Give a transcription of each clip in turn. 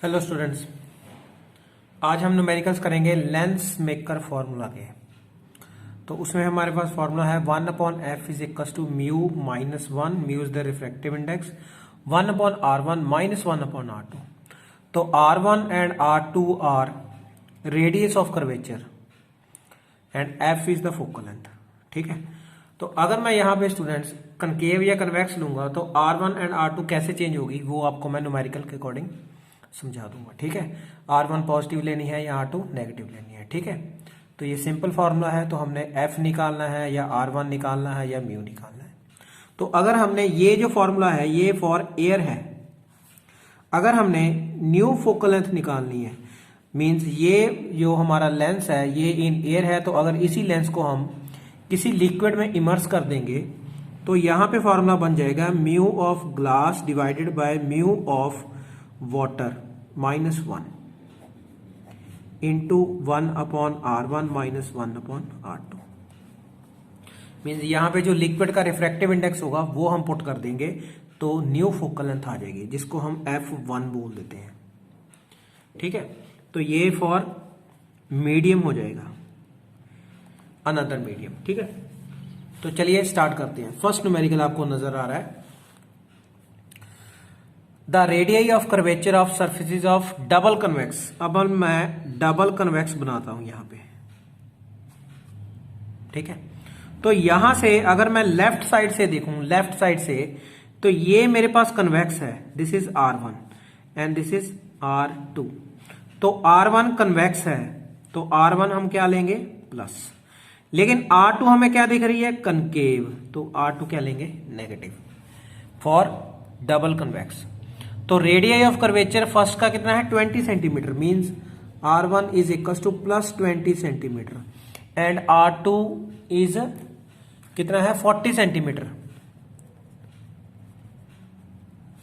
Hello students, आज हम numericals करेंगे लेंस मेकर फॉर्मूला के। तो उसमें हमारे पास फॉर्मूला है 1/f is equal to mu minus 1, mu is the refractive index, 1/r1 minus 1/r2। तो r1 and r2 are radius of curvature and f is the focal length. ठीक है, तो अगर मैं यहाँ पे स्टूडेंट्स कनकेव या कन्वेक्स लूंगा तो r1 एंड r2 कैसे चेंज होगी वो आपको मैं न्यूमेरिकल के अकॉर्डिंग समझा दूंगा। ठीक है, R1 पॉजिटिव लेनी है या R2 नेगेटिव लेनी है। ठीक है, तो ये सिंपल फार्मूला है। तो हमने F निकालना है या R1 निकालना है या म्यू निकालना है। तो अगर हमने ये जो फार्मूला है ये फॉर एयर है, अगर हमने न्यू फोकल लेंथ निकालनी है मींस ये जो हमारा लेंस है ये इन एयर है, तो अगर इसी लेंस को हम किसी लिक्विड में इमर्स कर देंगे तो यहां पे फॉर्मूला बन जाएगा mu of glass divided by mu of water minus 1 into 1/r1 minus 1/r2। Means यहां पे जो लिक्विड का रिफ्रैक्टिव इंडेक्स होगा वो हम पुट कर देंगे तो न्यू फोकल लेंथ आ जाएगी जिसको हम f1 बोल देते हैं। ठीक है, तो ये फॉर मीडियम हो जाएगा, अनदर मीडियम। ठीक है, तो चलिए स्टार्ट करते हैं। फर्स्ट न्यूमेरिकल आपको नजर आ रहा है, the radii of curvature of surfaces of double convex. अब मैं डबल कन्वेक्स बनाता हूं यहां पे। ठीक है, तो यहां से अगर मैं लेफ्ट साइड से देखूं, लेफ्ट साइड से, तो ये मेरे पास कन्वेक्स है, this is R1 and this is R2। तो R1 कन्वेक्स है तो R1 हम क्या लेंगे प्लस, लेकिन R2 हमें क्या दिख रही है कनकेव, तो R2 क्या लेंगे नेगेटिव फॉर डबल कन्वेक्स। तो रेडियाई ऑफ कर्वेचर फर्स्ट का कितना है 20 centimetre, means R1 is equal two plus 20 centimetre and R2 is कितना है 40 सेंटीमीटर।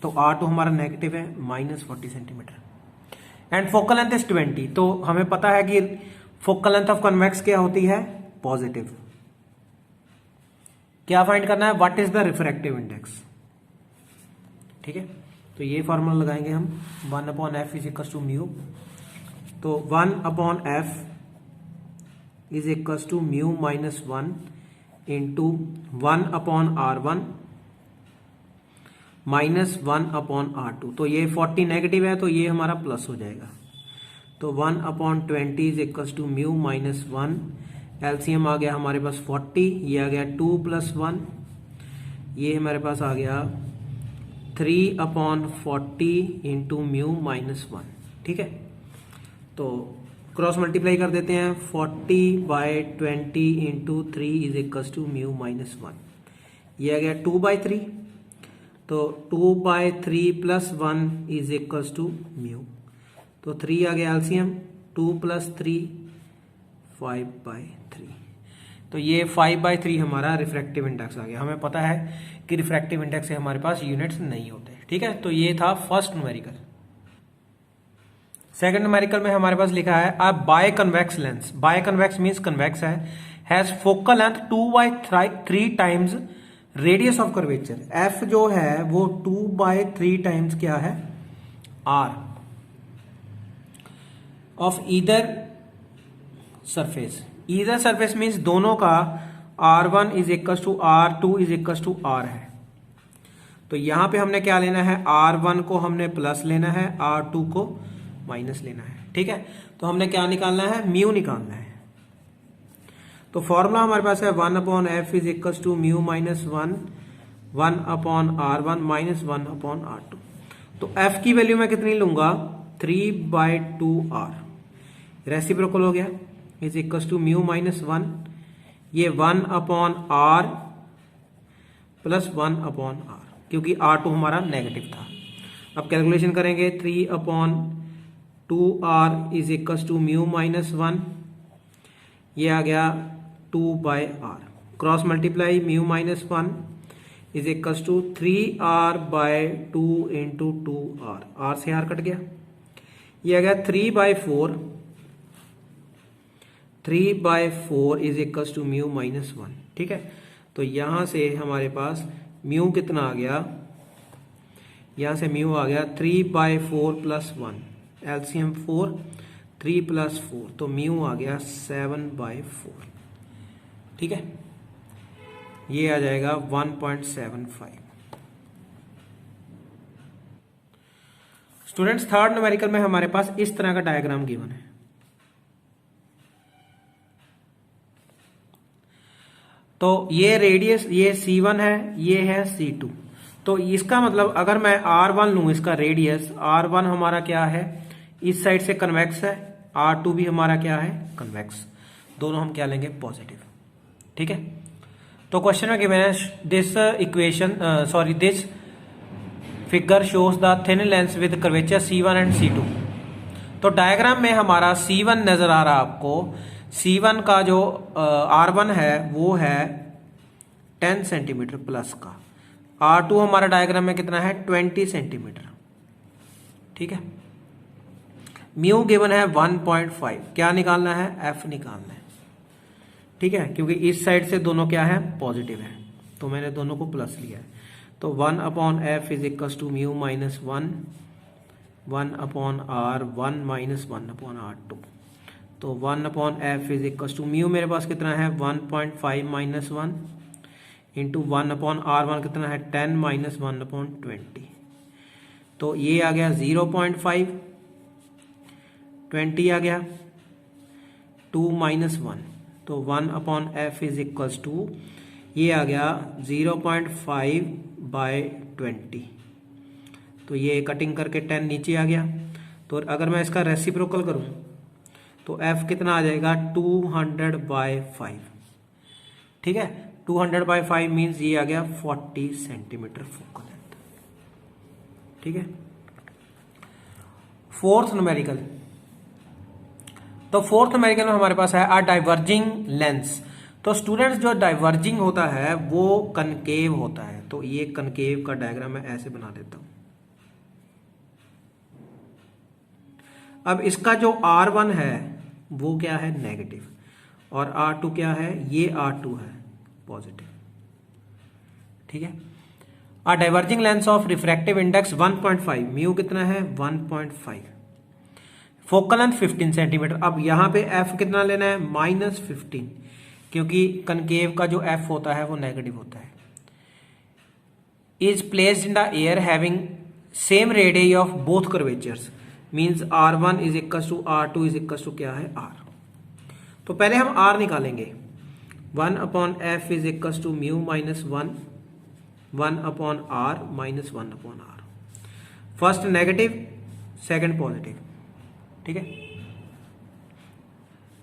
तो R2 हमारा नेगेटिव है minus 40 centimetre and focal length is 20। तो हमें पता है कि फोकल लेंथ ऑफ कन्वेक्स क्या होती है पॉजिटिव। क्या फाइंड करना है, what is the refractive index. ठीक है, तो ये फॉर्मूला लगाएंगे हम 1/f is equal to mu. तो 1/f is equal to mu minus 1 into 1/r1 minus 1/r2। तो ये 40 नेगेटिव है तो ये हमारा प्लस हो जाएगा। तो 1/20 is equal to mu minus 1, LCM आ गया हमारे पास 40, ये आ गया 2 + 1, ये हमारे पास आ गया 3/40 इंटू म्यू माइनस 1। ठीक है, तो क्रॉस मल्टीप्लाई कर देते हैं, 40/20 into 3 is equal to mu minus 1, ये आ गया 2/3। तो 2/3 + 1 इज इक्वल टू म्यू, तो 3 आ गया एलसीएम, 2 + 3 5/3। तो ये 5/3 हमारा रिफ्रैक्टिव इंडेक्स आ गया। हमें पता है कि रिफ्रैक्टिव इंडेक्स से हमारे पास यूनिट्स नहीं होते। ठीक है, तो ये था फर्स्ट न्यूमेरिकल। सेकंड न्यूमेरिकल में हमारे पास लिखा है a biconvex lens, biconvex means convex है, has focal length 2/3 times radius of curvature. F जो है वो 2/3 टाइम्स क्या है R of either surface. Either surface means दोनों का R1 is equal to R2 is equal to R है। तो यहां पे हमने क्या लेना है, R1 को हमने प्लस लेना है, R2 को माइनस लेना है। ठीक है, तो हमने क्या निकालना है, म्यू निकालना है। तो फॉर्मूला हमारे पास है 1/f is equal to mu minus 1, 1/r1 minus 1/r2। तो f की वैल्यू मैं कितनी लूंगा 3/2r, रेसिप्रोकल हो गया, is equal to mu minus 1, ये 1/r प्लस 1/r, क्योंकि R2 हमारा नेगेटिव था। अब कैलकुलेशन करेंगे, 3/2r is equal to mu minus 1, ये आ गया 2/r, cross multiply mu minus 1 is equal to 3r/2 into 2r, r से r कट गया, ये आ गया 3/4, 3/4 is equal to mu minus 1। ठीक है, तो यहां से हमारे पास म्यू कितना आ गया, यहां से म्यू आ गया 3/4 + 1, एलसीएम 4, 3 + 4, तो म्यू आ गया 7/4। ठीक है, ये आ जाएगा 1.75। स्टूडेंट्स, थर्ड न्यूमेरिकल में हमारे पास इस तरह का डायग्राम गिवन है। तो ये रेडियस, ये C1 है, ये है C2। तो इसका मतलब अगर मैं R1 लूं, इसका रेडियस R1 हमारा क्या है, इस साइड से कन्वेक्स है, R2 भी हमारा क्या है, कन्वेक्स। दोनों हम क्या लेंगे, पॉजिटिव। ठीक है, तो क्वेश्चन में गिवन है this equation this figure shows the thin lens with curvature C1 and C2। तो डायग्राम में हमारा C1 नजर आ रहा है आपको। C1 का जो R1 है वो है 10 सेंटीमीटर प्लस का, R2 हमारा डायग्राम में कितना है, 20 सेंटीमीटर। ठीक है, म्यू गिवन है 1.5। क्या निकालना है, F निकालना है। ठीक है, क्योंकि इस साइड से दोनों क्या है, पॉजिटिव है, तो मैंने दोनों को प्लस लिया है। तो 1/F is equal to mu minus 1/R 1 minus 1/R2। तो 1/F is equal to mu मेरे पास कितना है, 1.5 माइनस 1 इंटू 1/R1 कितना है, 10 माइनस 1/20। तो ये आ गया 0.5, 20 आ गया, 2 माइनस 1, तो 1/F इज इक्वल टू ये आ गया 0.5/20। तो ये कटिंग करके 10 नीचे आ गया। तो अगर मैं इसका रेसिप्रोकल करूं तो F कितना आ जाएगा, 200/5। ठीक है, 200/5 मीन्स ये आ गया 40 सेंटीमीटर फोकल लेंथ। ठीक है, फोर्थ न्यूमेरिकल। तो फोर्थ न्यूमेरिकल में हमारे पास है अ डाइवर्जिंग लेंस। तो स्टूडेंट्स, जो डाइवर्जिंग होता है वो कनकेव होता है। तो ये कनकेव का डायग्राम मैं ऐसे बना देता हूं। अब इसका जो R1 है वो क्या है, नेगेटिव, और R2 क्या है, ये R2 है, पॉजिटिव। ठीक है, अ diverging lens of refractive index 1.5, mu कितना है, 1.5, फोकल लेंथ 15 सेंटीमीटर। अब यहां पे F कितना लेना है, -15, क्योंकि कनकेव का जो F होता है वो नेगेटिव होता है। Is placed in the air having same radius of both curvatures, means R1 is equal to R2 is equal to क्या है, R। तो पहले हम R निकालेंगे। 1/F is equal to mu minus 1/R minus 1/R। First negative, second positive. ठीक है,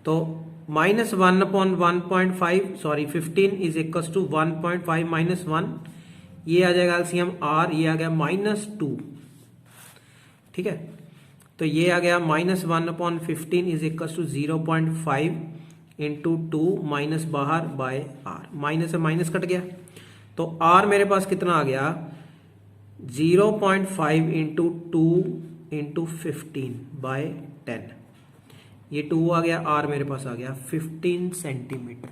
तो -1/1.5 is equal to 1.5 minus 1, ये आ जाएगा एलसीएम R, ये आ गया -2। ठीक है, तो ये आ गया -1/15 is equal to 0.5 into 2 minus बाहर बाय R, माइनस से माइनस कट गया। तो R मेरे पास कितना आ गया, 0.5 इंटू 2 इंटू 15/10, ये 2 आ गया, R मेरे पास आ गया 15 सेंटीमीटर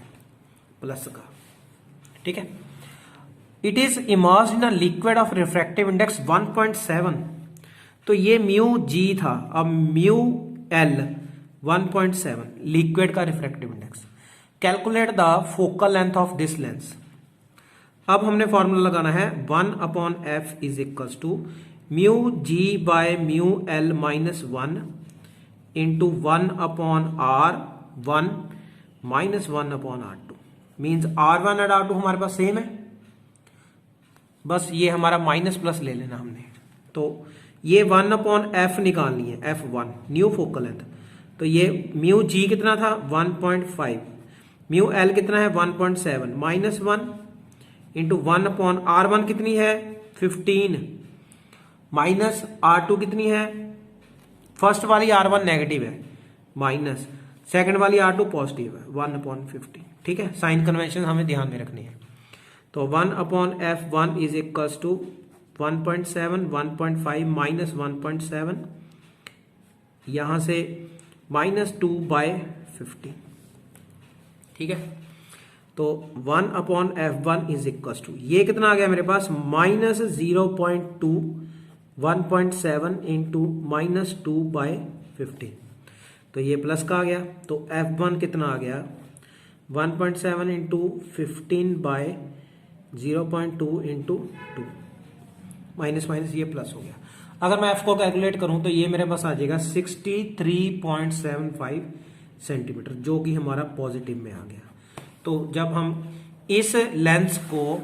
प्लस का। ठीक है, it is immersed in a liquid of refractive index 1.7। तो ये म्यू G था, अब म्यू L 1.7 लिक्विड का refractive index. Calculate the focal length of this lens. अब हमने फॉर्मूला लगाना है 1/F is equal to mu G by mu L minus 1 into 1/R1 minus 1/R2, means R1 और R2 हमारे पास same है, बस ये हमारा माइनस प्लस ले लेना हमने। तो ये 1/F निकालनी है, F1 न्यू फोकल लेंथ। तो ये म्यू G कितना था, 1.5, म्यू L कितना है, 1.7 माइनस 1 इंटू 1/R1 कितनी है, 15 माइनस R2 कितनी है, फर्स्ट वाली R1 नेगेटिव है, माइनस सेकंड वाली R2 पॉजिटिव है, 1/15। ठीक है, साइन कन्वेंशन हमें ध्यान में रखनी है। तो 1/F1 is equal to 1.7, 1.5 minus 1.7, यहां से -2/15। ठीक है, तो 1/F1 इज इक्वल टू ये कितना आ गया मेरे पास, -0.2 1.7 इंटू -2/15, तो ये प्लस का आ गया। तो F1 कितना आ गया, 1.7 इंटू 15/0.2 इंटू 2, माइनस माइनस ये प्लस हो गया। अगर मैं F को कैलकुलेट करूं तो ये मेरे पास आ जाएगा 63.75 सेंटीमीटर, जो कि हमारा पॉजिटिव में आ गया। तो जब हम इस लेंस को,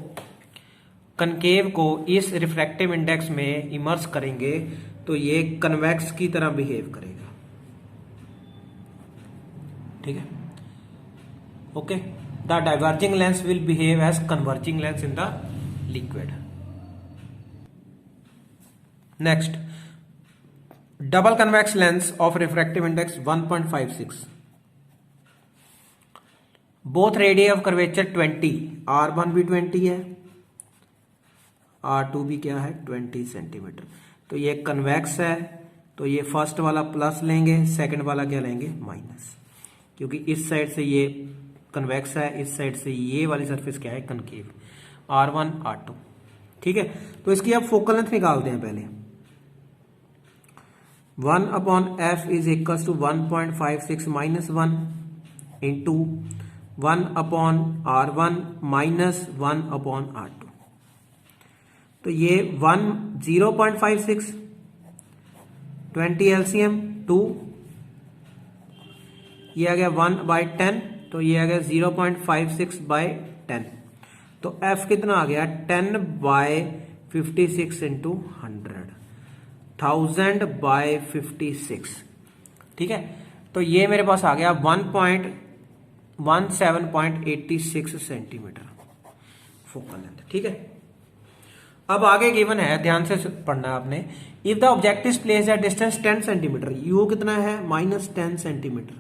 कनकेव को इस रिफ्रैक्टिव इंडेक्स में इमर्स करेंगे तो ये कन्वेक्स की तरह बिहेव करेगा। ठीक है, okay. The diverging lens will behave as converging lens in the liquid. Next, double convex lens of refractive index 1.56, both radius of curvature 20, R1 भी 20 है, R2 भी क्या है 20 सेंटीमीटर। तो ये कन्वेक्स है, तो ये फर्स्ट वाला प्लस लेंगे, सेकंड वाला क्या लेंगे माइनस, क्योंकि इस साइड से ये कन्वेक्स है, इस साइड से ये वाली सरफेस क्या है कनकेव, R1 R2। ठीक है, तो इसकी अब फोकल लेंथ निकालते हैं पहले। 1/f is equal to 1.56 minus 1 into 1/R1 minus 1/R2। तो ये 0.56, 20 LCM 2, ये आ गया 1/10, तो ये आ गया 0.56/10। तो F कितना आ गया 10/56 इंटू 100, 1000/56। ठीक है, तो ये मेरे पास आ गया 17.86 सेंटीमीटर फोकल लेंथ। ठीक है, अब आगे गिवन है, ध्यान से पढ़ना है आपने। If the object is placed at distance 10 centimetre, you कितना है -10 सेंटीमीटर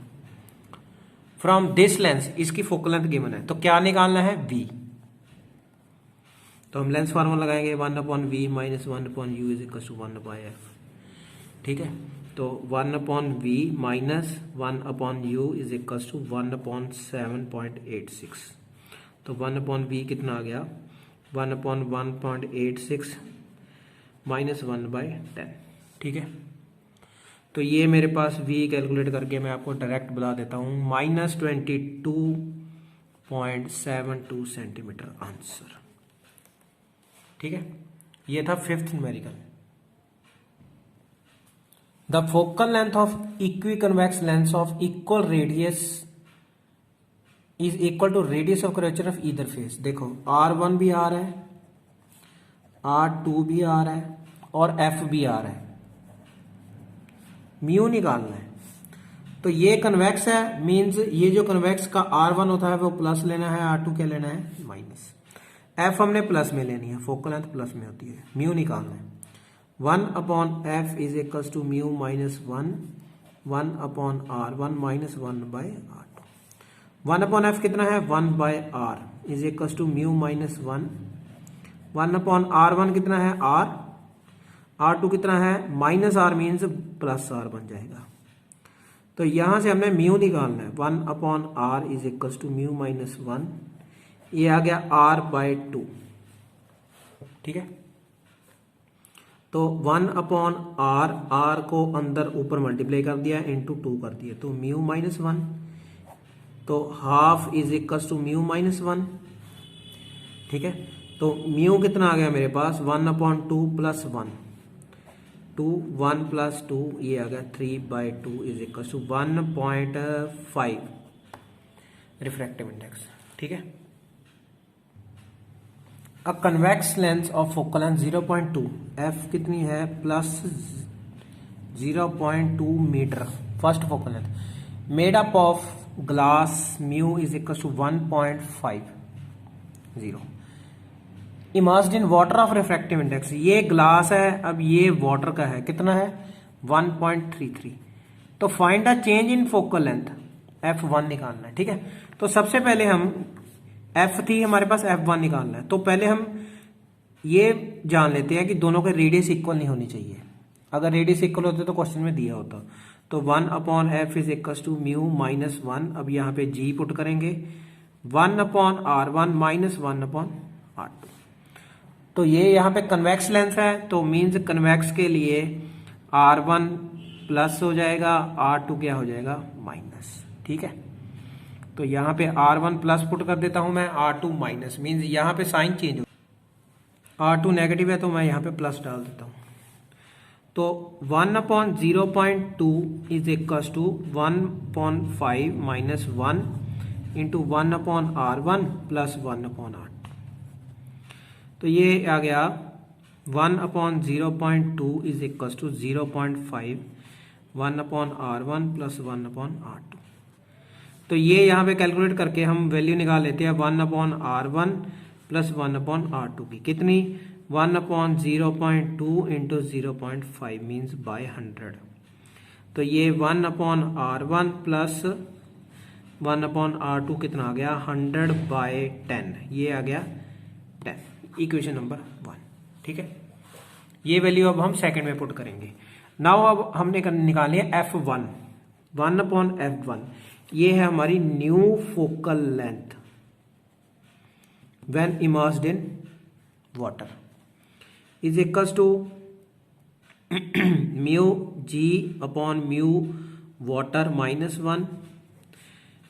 फ्रॉम दिस लेंस, इसकी फोकल लेंथ गिवन है, तो क्या निकालना है v। तो हम लेंस फार्मूला लगाएंगे 1/v minus 1/u is equal to 1/f। ठीक है, तो 1/v minus 1/u is equal to 1/7.86। तो 1/v कितना आ गया 1/1.86 माइनस 1/10। ठीक है, तो ये मेरे पास v कैलकुलेट करके मैं आपको डायरेक्ट बता देता हूं, -22.72 सेंटीमीटर आंसर। ठीक है, ये था 5th numerical. The focal length of equiconvex lens of equal radius is equal to radius of curvature of either face. देखो R1 भी आ रहा है, R2 भी आ रहा है और F भी आ रहा है, म्यू निकालना है। तो ये कन्वेक्स है, मींस ये जो कन्वेक्स का R1 होता है वो प्लस लेना है, R2 क्या लेना है माइनस। F हमने प्लस में लेनी है, फोकल लेंथ प्लस में होती है, म्यू निकालना है। 1/f is equal to mu minus 1/R1 minus 1/R2। 1/f कितना है 1/R is equal to mu minus 1/R1 कितना है R, R2 कितना है minus R, means plus R बन जाएगा। तो यहां से हमने म्यू निकालना है, 1/R is equal to mu minus 1, ये आ गया R/2। ठीक है, तो 1/R, R को अंदर ऊपर मल्टीप्लाई कर दिया, इंटू 2 कर दिया, तो म्यू माइनस 1, तो half is equal to mu minus 1। ठीक है, तो म्यू कितना आ गया मेरे पास 1/2 प्लस 1, 1 प्लस 2, ये आ गया 3/2 is equal to 1.5 refractive index. ठीक है, अब convex lens of focal length 0.2, F कितनी है plus 0.2 metre, first focal length, made up of glass, mu is equal to 1.50, immersed in water of refractive index. ये glass है, अब ये water का है, कितना है 1.33। तो find the change in focal length, F1 निकालना है। ठीक है, तो सबसे पहले हम F थी हमारे पास, F1 निकालना है। तो पहले हम ये जान लेते हैं कि दोनों के रेडियस इक्वल नहीं होनी चाहिए। अगर रेडियस इक्वल होते तो क्वेश्चन में दिया होता। तो 1/f is equal to mu minus 1, अब यहाँ पे g पुट करेंगे, 1/R1 माइनस 1/R2। तो ये यहाँ पे कन्वेक्स लेंस है, तो मीन्स कन्वेक्स के लिए R1 प्लस हो जाएगा, R2 क्या हो जाएगा माइनस। ठीक है, तो यहाँ पे R1 प्लस पुट कर देता हूं मैं, R2 माइनस, मीन्स यहाँ पे साइन चेंज हो, R2 नेगेटिव है तो मैं यहाँ पे प्लस डाल देता हूँ। तो 1/0.2 is equal to 1/5 minus 1 into 1/R1 plus 1/R2। तो ये आ गया 1/0.2 is equal to 0.5 1/R1 plus 1/R2। तो ये यहाँ पे कैलकुलेट करके हम वैल्यू निकाल लेते हैं 1/R1 प्लस 1/R2 की, कितनी 1/0.2 इंटू 0.5 मीन्स बाय 100। तो ये 1/R1 प्लस 1/R2 कितना आ गया 100/10, ये आ गया 10, इक्वेशन नंबर 1। ठीक है, ये वैल्यू अब हम सेकंड में पुट करेंगे। नाउ अब हमने निकाली है F1, 1/F1, ये है हमारी new focal length when immersed in water is equals to mu G upon mu water minus 1।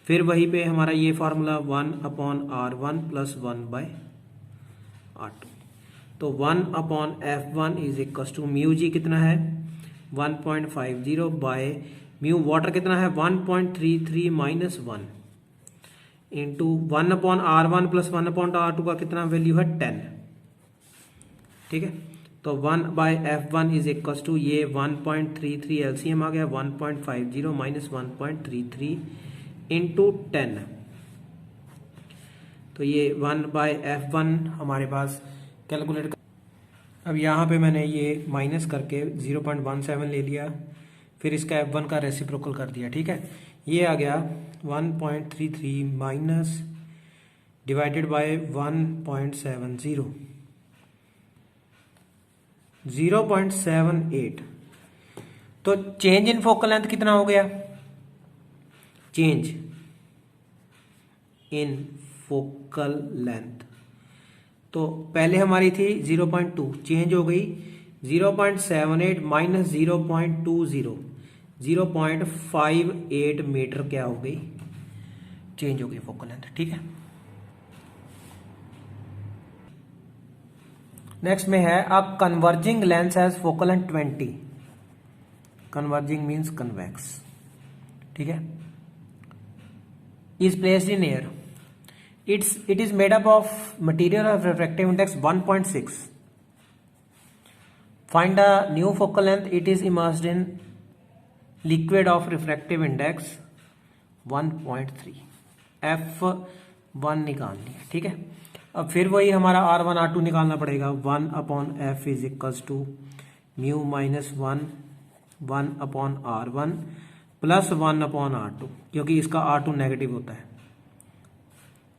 फिर वहीं पे हमारा ये फार्मूला 1/R1 प्लस 1/R2। तो 1/F1 is equal to mu जी कितना है 1.50 बाय म्यू वाटर कितना है 1.33 minus 1 into 1/R1 plus 1/R2 का कितना वैल्यू है 10। ठीक है, तो 1/F1 इज इक्वल टू ये 1.33 एलसीएम आ गया 1.50 माइनस 1.33 इंटू 10। तो ये 1/F1 हमारे पास कैलकुलेट कर, अब यहाँ पे मैंने ये माइनस करके 0.17 ले लिया, फिर इसका F1 का रेसिप्रोकल कर दिया। ठीक है, ये आ गया 1.33 माइनस डिवाइडेड बाय 1.70 0.78। तो चेंज इन फोकल लेंथ कितना हो गया, चेंज इन फोकल लेंथ, तो पहले हमारी थी 0.2, चेंज हो गई 0.78 माइनस 0.20, 0.58 मीटर क्या हो गई, चेंज हो गई फोकल लेंथ। ठीक है, नेक्स्ट में है अ converging lens has focal length 20, converging means convex. ठीक है, is placed in air, it is made up of material of refractive index 1.6. Find the new focal length, it is immersed in liquid of refractive index 1.3, F1 निकालनी है। ठीक है, अब फिर वही हमारा R1 R2 निकालना पड़ेगा, 1/F is equals to mu minus 1/R1 plus 1/R2, क्योंकि इसका R2 नेगेटिव होता है।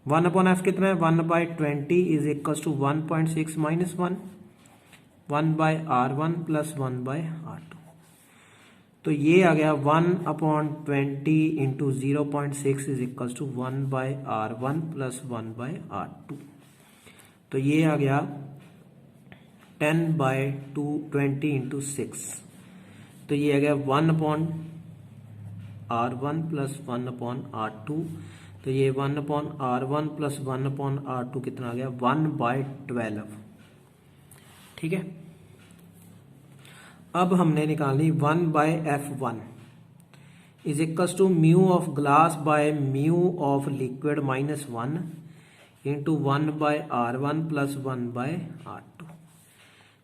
1/F कितना है 1/20 is equals to 1.6 minus 1/R1 plus 1/R2। तो ये आ गया 1/20 into 0.6 is equals to 1/R1 plus 1/R2। तो ये आ गया 10/220 इंटू 6, तो ये आ गया 1/R1 प्लस 1/R2। तो ये 1/R1 प्लस 1/R2 कितना आ गया 1/12। ठीक है, अब हमने निकाली 1/F1 is equals to mu of glass by mu of liquid minus 1 into 1/R1 plus 1/R2।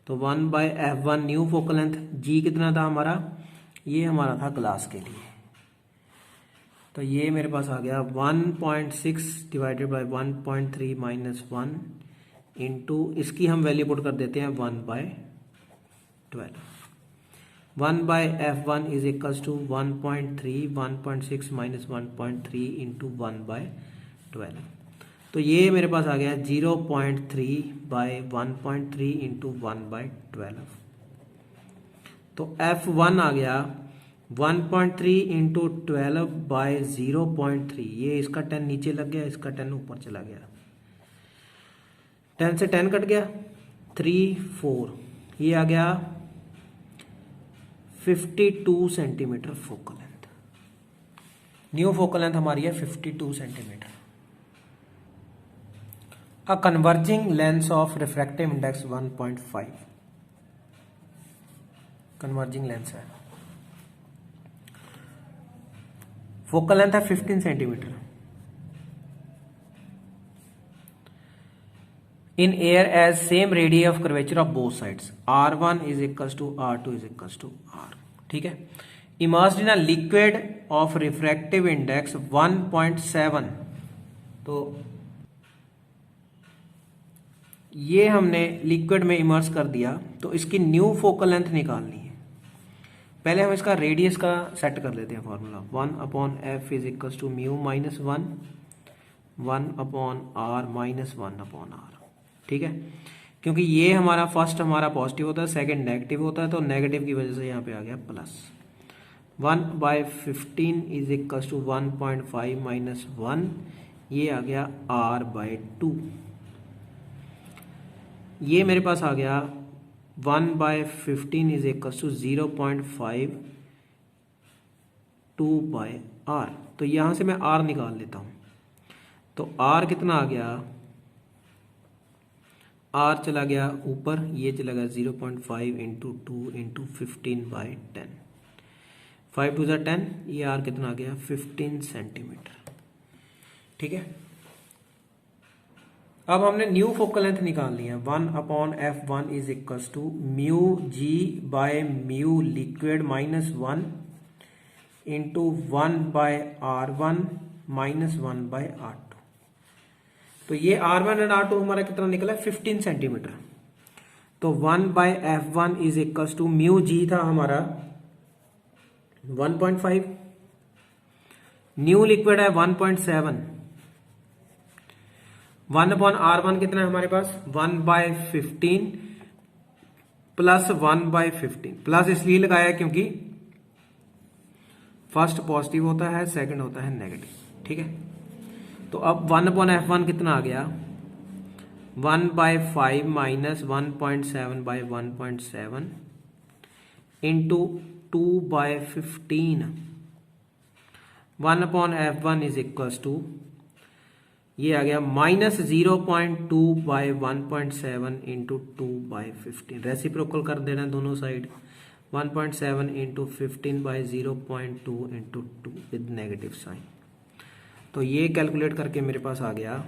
तो 1/F1 न्यू फोकल लेंथ जी कितना था हमारा, ये हमारा था ग्लास के लिए, तो ये मेरे पास आ गया 1.6 डिवाइडेड बाय 1.3 माइनस 1 इंटू इसकी हम वैल्यू पुट कर देते हैं 1/12। 1/F1 is equals to 1.3 1.6 minus 1.3 into 1/12। तो ये मेरे पास आ गया 0.3 बाय 1.3 इंटू 1/12। तो F1 आ गया 1.3 इंटू 12 बाय 0.3, ये इसका 10 नीचे लग गया, इसका 10 ऊपर चला गया, 10 से 10 कट गया, 4 ये आ गया 52 centimetre focal length. New focal length हमारी है 52 centimetre. A converging lens of refractive index 1.5 converging lens है, फोकल लेंथ है 15 centimetre. In air as same radius of curvature of both sides R1 is equals to R2 is equals to R। ठीक है। Immersed in a liquid of refractive index 1.7, तो ये हमने liquid में immerse कर दिया, तो इसकी न्यू फोकल लेंथ निकालनी है। पहले हम इसका रेडियस का सेट कर लेते हैं formula. 1/f is equals to mu minus 1/r minus 1/r। ठीक है, क्योंकि ये हमारा फर्स्ट हमारा पॉजिटिव होता है, सेकंड नेगेटिव होता है, तो नेगेटिव की वजह से यहाँ पे आ गया plus. 1/15 is equals to 1.5 minus 1, ये आ गया r/2। ये मेरे पास आ गया 1/15 इज इक्वल्स टू 0.5 2/r। तो यहां से मैं r निकाल लेता हूं, तो r कितना आ गया, r चला गया ऊपर, ये चला गया 0.5 इंटू 2 इंटू 15/10, 5 2 10, ये r कितना आ गया 15 सेंटीमीटर। ठीक है, अब हमने न्यू फोकल लेंथ निकालनी है। 1/f1 is equals to mu g by mu liquid minus 1 into 1/r1 minus 1/r2। तो ये r1 एंड r2 हमारा कितना निकला 15 सेंटीमीटर। तो 1/f1 is equals to mu g था हमारा 1.5, न्यू लिक्विड है 1.7, 1/r1 कितना है हमारे पास 1/15 प्लस 1/15। प्लस इसलिए लगाया क्योंकि फर्स्ट पॉजिटिव होता है, सेकंड होता है नेगेटिव। ठीक है, तो अब 1/f1 कितना आ गया 1/5 minus 1.7/1.7 into 2/15। 1/f1 is equals to ये आ गया माइनस 0.2/1.7 इंटू 2/15। रेसिप्रोकल कर देना दोनों side, 1.7 into 15/0.2 into 2 with negative sign. तो ये कैलकुलेट करके मेरे पास आ गया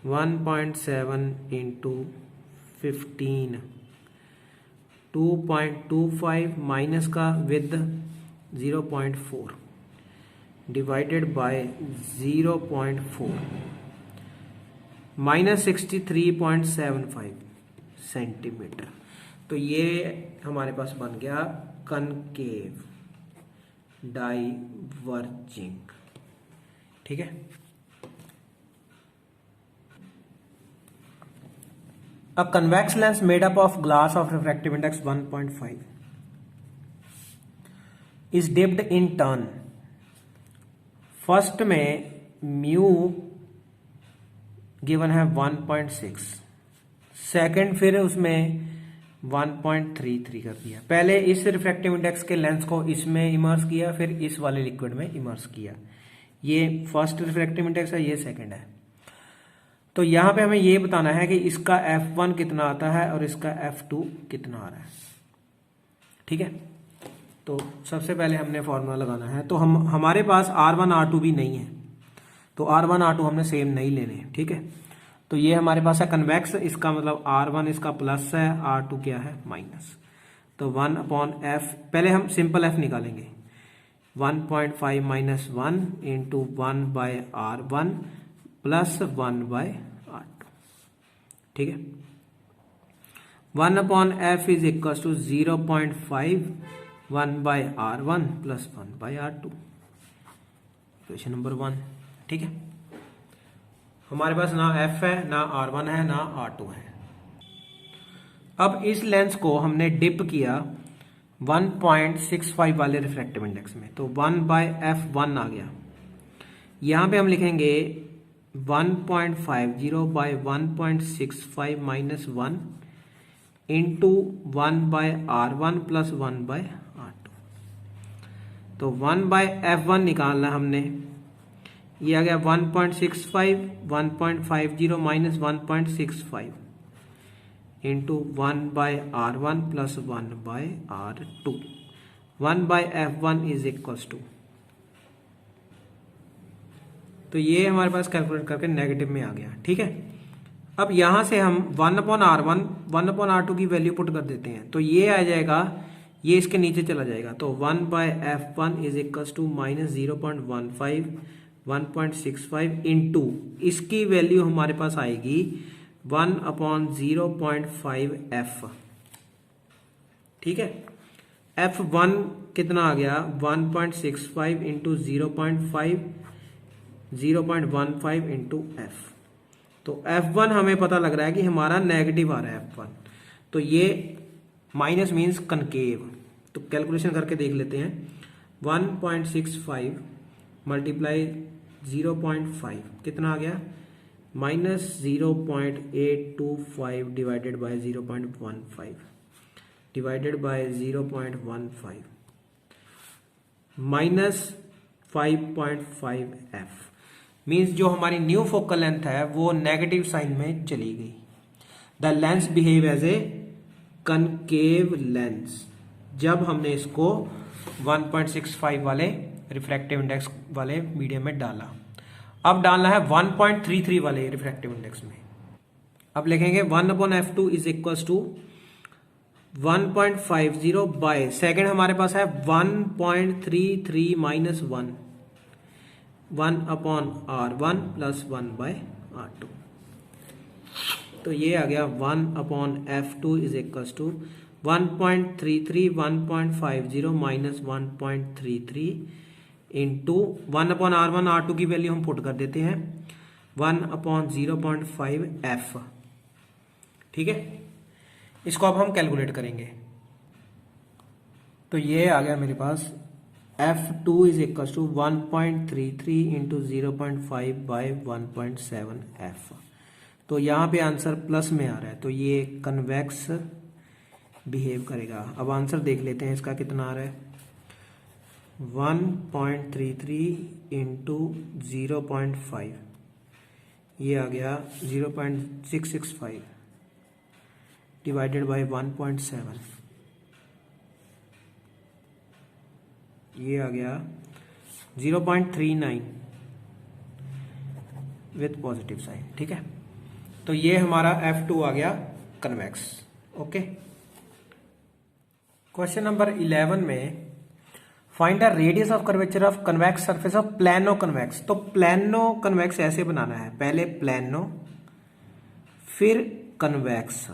1.7 इंटू 15 2.25 माइनस का with 0.4 divided by 0.4 minus 63.75 centimetre. तो ये हमारे पास बन गया कनकेव डाइवर्जिंग। ठीक है, अ convex lens made up of glass of refractive index 1.5 is dipped in turn. First में म्यू गिवन है 1.6, सेकंड फिर उसमें 1.33 कर दिया। पहले इस रिफ्रैक्टिव इंडेक्स के लेंस को इसमें इमर्स किया, फिर इस वाले लिक्विड में इमर्स किया। ये फर्स्ट रिफ्रैक्टिव इंडेक्स है, ये सेकंड है। तो यहां पे हमें ये बताना है कि इसका f1 कितना आता है और इसका f2 कितना आ रहा है। ठीक है, तो सबसे पहले हमने फॉर्मूला लगाना है। तो हमारे पास R1 R2 भी नहीं है, तो R1 R2 हमने सेम नहीं लेने। ठीक है, तो ये हमारे पास है कन्वेक्स, इसका मतलब R1 इसका प्लस है, R2 क्या है माइनस। तो 1/f, पहले हम सिंपल f निकालेंगे, 1.5 minus 1 into 1/r1 plus 1/r2। ठीक है, 1/f is equal to 0.5 1/r1 plus 1/r2, question number 1। ठीक है, हमारे पास ना f है, ना r1 है, ना r2 है। अब इस लेंस को हमने डिप किया 1.65 वाले रिफ्रैक्टिव इंडेक्स में, तो 1/f1 आ गया। यहां पे हम लिखेंगे 1.50 bye 1.65 minus 1 into 1/r1 plus 1/r2। तो 1/f1 निकालना हमने, ये आ गया 1.65, 1.50 minus 1.65 into 1/r1 plus 1/r2। 1/f1 is equals to, तो ये हमारे पास कैलकुलेट करके नेगेटिव में आ गया। ठीक है, अब यहां से हम 1/r1 1/r2 की वैल्यू पुट कर देते हैं, तो ये आ जाएगा, ये इसके नीचे चला जाएगा, तो 1/f1 is equals to minus 0.15 1.65 into इसकी वैल्यू हमारे पास आएगी 1/0.5f। ठीक है, f1 कितना आ गया 1.65 इंटू 0.15 इंटू f। तो f1 हमें पता लग रहा है कि हमारा नेगेटिव आ रहा है f1, तो ये माइनस मीन्स कनकेव। तो कैलकुलेशन करके देख लेते हैं, 1.65 मल्टीप्लाई 0.5 कितना आ गया, minus 0.825 divided by 0.15 divided by 0.15 minus 5.5f। Means जो हमारी न्यू फोकल लेंथ है वो नेगेटिव साइन में चली गई। The lens behave as a concave lens, जब हमने इसको 1.65 वाले रिफ्रैक्टिव इंडेक्स वाले मीडियम में डाला। अब डालना है 1.33 वाले रिफ्रैक्टिव इंडेक्स में। अब लिखेंगे 1/f2 is equals to 1.50 by, second हमारे पास है 1.33 माइनस 1/r1 प्लस 1/r2। तो ये आ गया 1/f2 is equals to 1.33 1.50 minus 1.33 into 1/r1 r2 की वैल्यू हम पुट कर देते हैं 1/0.5f। ठीक है, इसको अब हम कैलकुलेट करेंगे। तो ये आ गया मेरे पास f2 is equal to 1.33 into 0.5 by 1.7f। तो यहाँ पे आंसर प्लस में आ रहा है, तो ये कन्वेक्स बिहेव करेगा। अब आंसर देख लेते हैं इसका कितना आ रहा है, 1.33 इंटू 0.5, ये आ गया 0.665 डिवाइडेड बाय 1.7, ये आ गया 0.39 विथ पॉजिटिव साइन। ठीक है, तो ये हमारा F2 आ गया कन्वेक्स। ओके, क्वेश्चन नंबर 11 में find the radius of curvature of convex surface of plano convex. तो प्लेनो कन्वेक्स ऐसे बनाना है, पहले प्लेनो फिर कन्वेक्स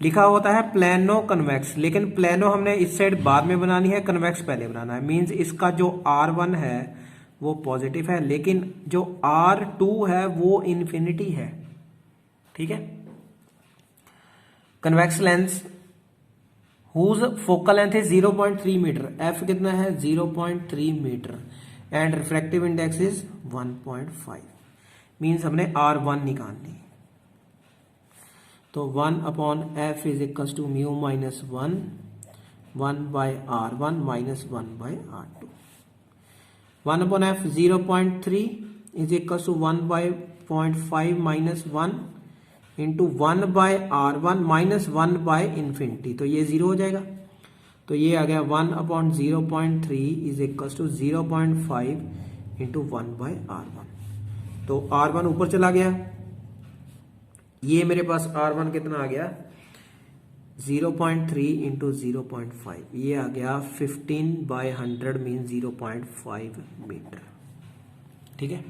लिखा होता है, प्लेनो कन्वेक्स, लेकिन प्लेनो हमने इस साइड बाद में बनानी है, कन्वेक्स पहले बनाना है। मींस इसका जो R1 है वो पॉजिटिव है, लेकिन जो R2 है वो इन्फिनिटी है। ठीक है, convex lens whose focal length है 0.3 मीटर, f कितना है 0.3 metre and refractive index is 1.5। Means हमने R1 निकालनी। तो 1/f is equal to mu minus 1/r1 minus 1/r2। 1/f 0.3 is equal to 1/0.5 minus 1 into 1/r1 माइनस 1/इंफिनिटी, तो ये 0 हो जाएगा। तो ये आ गया 1/0.3 is equal to 0.5 into 1/r1। तो R1 ऊपर चला गया, ये मेरे पास R1 कितना आ गया 0.3 इंटू 0.5, ये आ गया 15/100 मीन 0.5 मीटर। ठीक है।